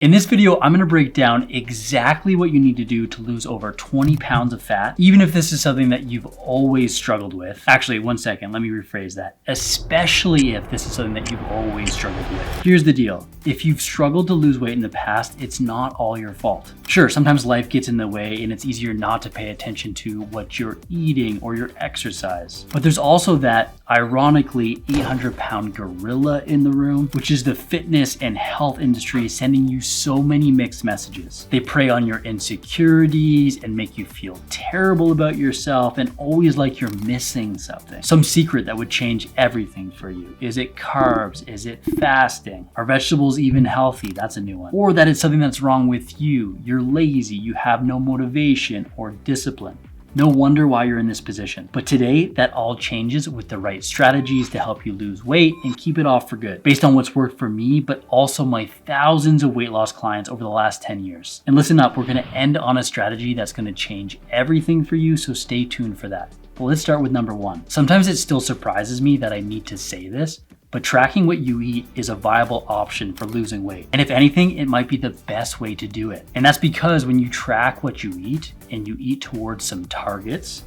In this video, I'm gonna break down exactly what you need to do to lose over 20 pounds of fat, even if this is something that you've always struggled with. Actually, one second, let me rephrase that. Especially if this is something that you've always struggled with. Here's the deal. If you've struggled to lose weight in the past, it's not all your fault. Sure, sometimes life gets in the way and it's easier not to pay attention to what you're eating or your exercise. But there's also that, ironically, 800-pound gorilla in the room, which is the fitness and health industry sending you so many mixed messages. They prey on your insecurities and make you feel terrible about yourself and always like you're missing something. Some secret that would change everything for you. Is it carbs? Is it fasting? Are vegetables even healthy? That's a new one. Or that it's something that's wrong with you. You're lazy, you have no motivation or discipline. No wonder why you're in this position. But today, that all changes with the right strategies to help you lose weight and keep it off for good, based on what's worked for me, but also my thousands of weight loss clients over the last 10 years. And listen up, we're gonna end on a strategy that's gonna change everything for you, so stay tuned for that. But let's start with number one. Sometimes it still surprises me that I need to say this, but tracking what you eat is a viable option for losing weight. And if anything, it might be the best way to do it. And that's because when you track what you eat and you eat towards some targets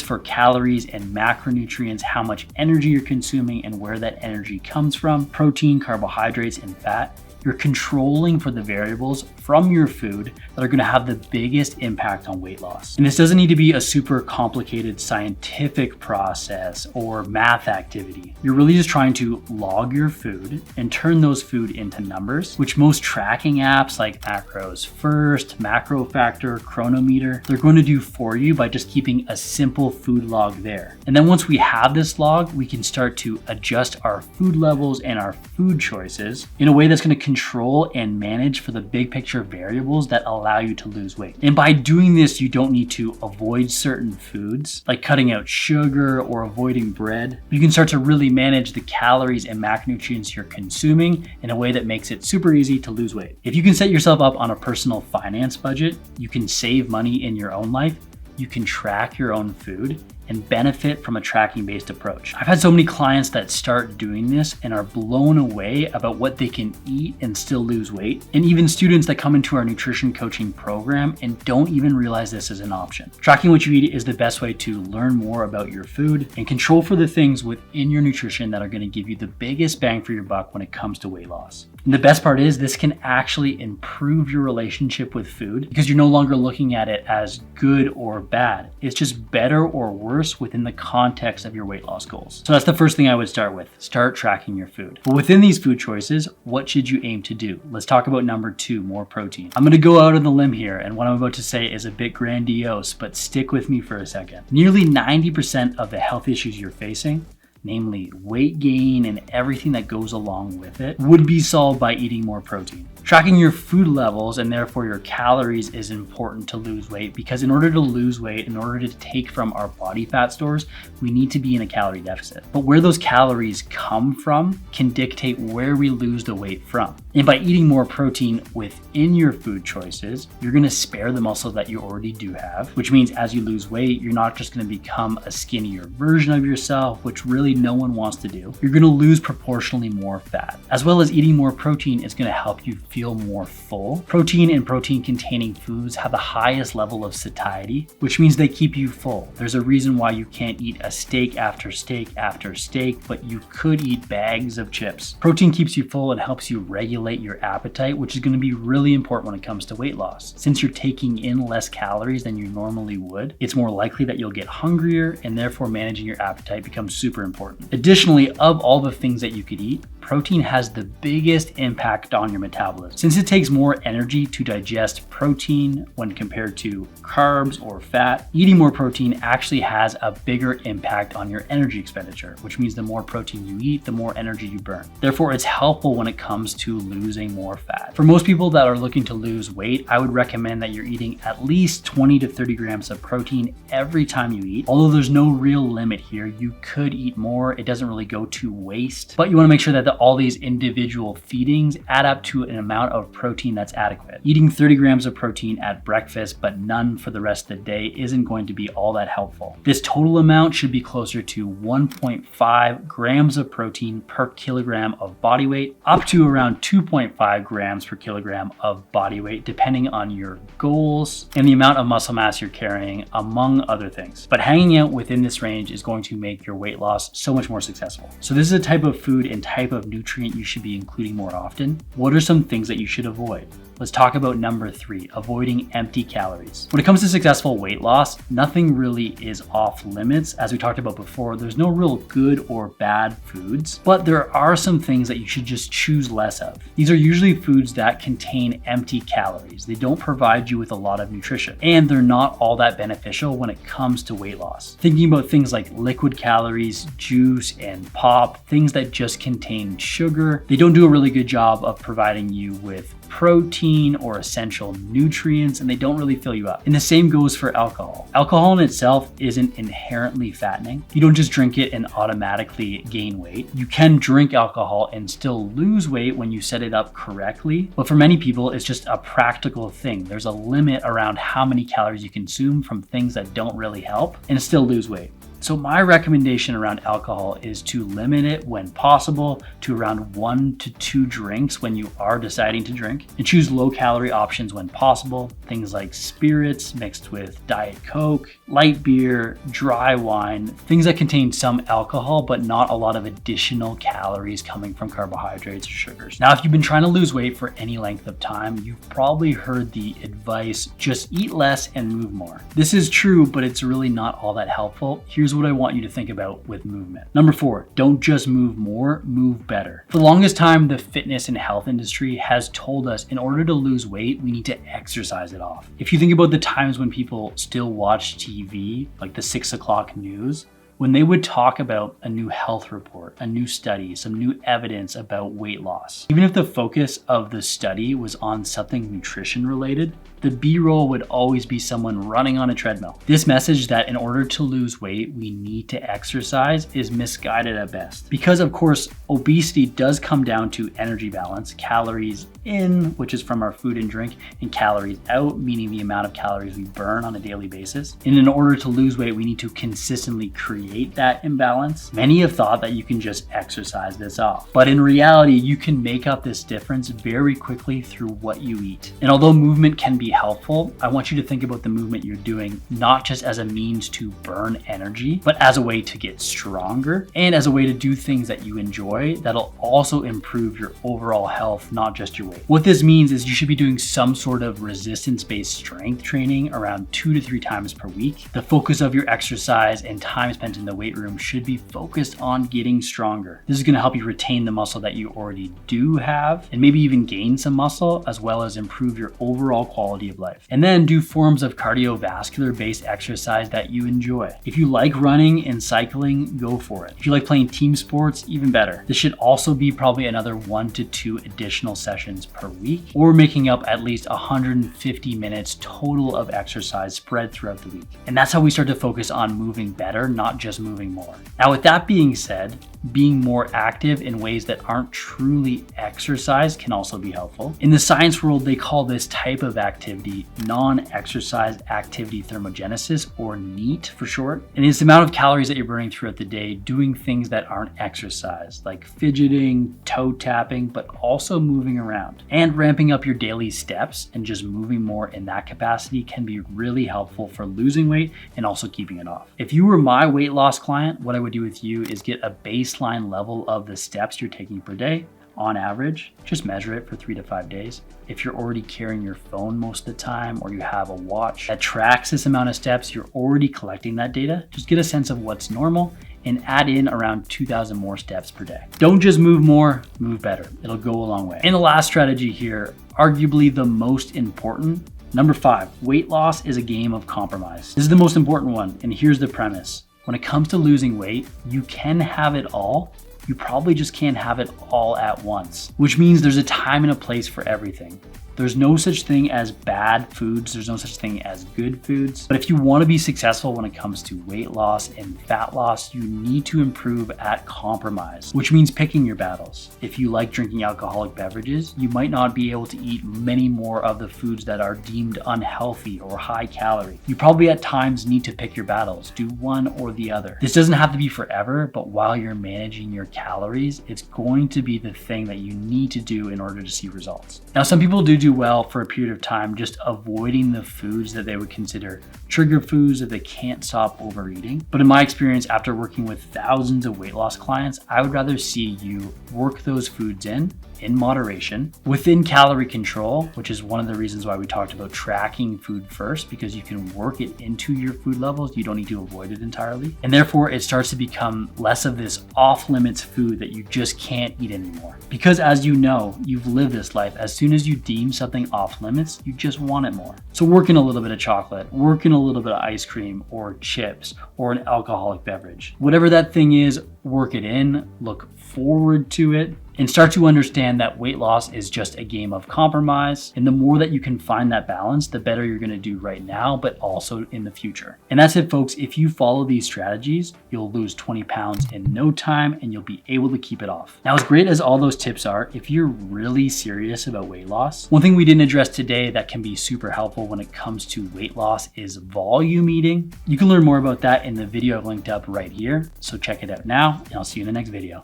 for calories and macronutrients, how much energy you're consuming and where that energy comes from, protein, carbohydrates, and fat, you're controlling for the variables from your food that are gonna have the biggest impact on weight loss. And this doesn't need to be a super complicated scientific process or math activity. You're really just trying to log your food and turn those food into numbers, which most tracking apps like Macros First, Macro Factor, Chronometer, they're going to do for you by just keeping a simple food log there. And then once we have this log, we can start to adjust our food levels and our food choices in a way that's gonna control and manage for the big picture variables that allow you to lose weight. And by doing this, you don't need to avoid certain foods, like cutting out sugar or avoiding bread. You can start to really manage the calories and macronutrients you're consuming in a way that makes it super easy to lose weight. If you can set yourself up on a personal finance budget, you can save money in your own life, you can track your own food, and benefit from a tracking-based approach. I've had so many clients that start doing this and are blown away about what they can eat and still lose weight, and even students that come into our nutrition coaching program and don't even realize this is an option. Tracking what you eat is the best way to learn more about your food and control for the things within your nutrition that are gonna give you the biggest bang for your buck when it comes to weight loss. And the best part is this can actually improve your relationship with food because you're no longer looking at it as good or bad. It's just better or worse within the context of your weight loss goals. So that's the first thing I would start with. Start tracking your food. But within these food choices, what should you aim to do? Let's talk about number two, more protein. I'm gonna go out on the limb here, and what I'm about to say is a bit grandiose, but stick with me for a second. Nearly 90% of the health issues you're facing, namely weight gain and everything that goes along with it, would be solved by eating more protein. Tracking your food levels and therefore your calories is important to lose weight because in order to lose weight, in order to take from our body fat stores, we need to be in a calorie deficit. But where those calories come from can dictate where we lose the weight from. And by eating more protein within your food choices, you're gonna spare the muscle that you already do have, which means as you lose weight, you're not just gonna become a skinnier version of yourself, which really no one wants to do. You're gonna lose proportionally more fat. As well as eating more protein is gonna help you feel more full. Protein and protein containing foods have the highest level of satiety, which means they keep you full. There's a reason why you can't eat a steak after steak after steak, but you could eat bags of chips. Protein keeps you full and helps you regulate your appetite, which is gonna be really important when it comes to weight loss. Since you're taking in less calories than you normally would, it's more likely that you'll get hungrier and therefore managing your appetite becomes super important. Additionally, of all the things that you could eat, protein has the biggest impact on your metabolism. Since it takes more energy to digest protein when compared to carbs or fat, eating more protein actually has a bigger impact on your energy expenditure, which means the more protein you eat, the more energy you burn. Therefore, it's helpful when it comes to losing more fat. For most people that are looking to lose weight, I would recommend that you're eating at least 20 to 30 grams of protein every time you eat. Although there's no real limit here, you could eat more. It doesn't really go to waste, but you wanna make sure that that all these individual feedings add up to an amount of protein that's adequate. Eating 30 grams of protein at breakfast but none for the rest of the day isn't going to be all that helpful. This total amount should be closer to 1.5 grams of protein per kilogram of body weight, up to around 2.5 grams per kilogram of body weight, depending on your goals and the amount of muscle mass you're carrying, among other things. But hanging out within this range is going to make your weight loss so much more successful. So this is a type of food and type of nutrient you should be including more often. What are some things that you should avoid? Let's talk about number 3, avoiding empty calories. When it comes to successful weight loss, nothing really is off limits. As we talked about before, there's no real good or bad foods, but there are some things that you should just choose less of. These are usually foods that contain empty calories. They don't provide you with a lot of nutrition, and they're not all that beneficial when it comes to weight loss. Thinking about things like liquid calories, juice, and pop, things that just contain sugar, they don't do a really good job of providing you with protein or essential nutrients, and they don't really fill you up. And the same goes for alcohol. Alcohol in itself isn't inherently fattening. You don't just drink it and automatically gain weight. You can drink alcohol and still lose weight when you set it up correctly, but for many people, it's just a practical thing. There's a limit around how many calories you consume from things that don't really help and still lose weight. So my recommendation around alcohol is to limit it when possible to around 1 to 2 drinks when you are deciding to drink, and choose low calorie options when possible. Things like spirits mixed with Diet Coke, light beer, dry wine, things that contain some alcohol but not a lot of additional calories coming from carbohydrates or sugars. Now, if you've been trying to lose weight for any length of time, you've probably heard the advice, just eat less and move more. This is true, but it's really not all that helpful. Here's what I want you to think about with movement. Number 4, don't just move more, move better. For the longest time, the fitness and health industry has told us in order to lose weight, we need to exercise it off. If you think about the times when people still watch TV, like the 6 o'clock news, when they would talk about a new health report, a new study, some new evidence about weight loss, even if the focus of the study was on something nutrition related, the B-roll would always be someone running on a treadmill. This message that in order to lose weight, we need to exercise is misguided at best. Because of course, obesity does come down to energy balance, calories in, which is from our food and drink, and calories out, meaning the amount of calories we burn on a daily basis. And in order to lose weight, we need to consistently create that imbalance. Many have thought that you can just exercise this off, but in reality, you can make up this difference very quickly through what you eat. And although movement can be helpful, I want you to think about the movement you're doing not just as a means to burn energy, but as a way to get stronger and as a way to do things that you enjoy that'll also improve your overall health, not just your weight. What this means is you should be doing some sort of resistance-based strength training around 2 to 3 times per week. The focus of your exercise and time spent in the weight room should be focused on getting stronger. This is going to help you retain the muscle that you already do have and maybe even gain some muscle, as well as improve your overall quality of life. And then do forms of cardiovascular based exercise that you enjoy. If you like running and cycling, go for it. If you like playing team sports, even better. This should also be probably another 1 to 2 additional sessions per week, or making up at least 150 minutes total of exercise spread throughout the week. And that's how we start to focus on moving better, not just moving more. Now, with that being said, being more active in ways that aren't truly exercise can also be helpful. In the science world, they call this type of activity non-exercise activity thermogenesis, or NEAT for short. And it's the amount of calories that you're burning throughout the day doing things that aren't exercise, like fidgeting, toe tapping, but also moving around. And ramping up your daily steps and just moving more in that capacity can be really helpful for losing weight and also keeping it off. If you were my weight loss client, what I would do with you is get a baseline level of the steps you're taking per day. On average, just measure it for 3 to 5 days. If you're already carrying your phone most of the time, or you have a watch that tracks this amount of steps, you're already collecting that data. Just get a sense of what's normal and add in around 2,000 more steps per day. Don't just move more, move better. It'll go a long way. And the last strategy here, arguably the most important, number 5, weight loss is a game of compromise. This is the most important one, and here's the premise. When it comes to losing weight, you can have it all. You probably just can't have it all at once, which means there's a time and a place for everything. There's no such thing as bad foods. There's no such thing as good foods. But if you want to be successful when it comes to weight loss and fat loss, you need to improve at compromise, which means picking your battles. If you like drinking alcoholic beverages, you might not be able to eat many more of the foods that are deemed unhealthy or high calorie. You probably at times need to pick your battles, do one or the other. This doesn't have to be forever, but while you're managing your calories, it's going to be the thing that you need to do in order to see results. Now, some people do well for a period of time just avoiding the foods that they would consider trigger foods that they can't stop overeating. But in my experience, after working with thousands of weight loss clients, I would rather see you work those foods in moderation, within calorie control, which is one of the reasons why we talked about tracking food first, because you can work it into your food levels. You don't need to avoid it entirely. And therefore it starts to become less of this off limits food that you just can't eat anymore. Because as you know, you've lived this life. As soon as you deem something off limits, you just want it more. So work in a little bit of chocolate, work in a little bit of ice cream or chips or an alcoholic beverage. Whatever that thing is, work it in, look forward to it, and start to understand that weight loss is just a game of compromise. And the more that you can find that balance, the better you're going to do right now, but also in the future. And that's it, folks. If you follow these strategies, you'll lose 20 pounds in no time and you'll be able to keep it off. Now, as great as all those tips are, if you're really serious about weight loss, one thing we didn't address today that can be super helpful when it comes to weight loss is volume eating. You can learn more about that in the video I've linked up right here. So check it out now, and I'll see you in the next video.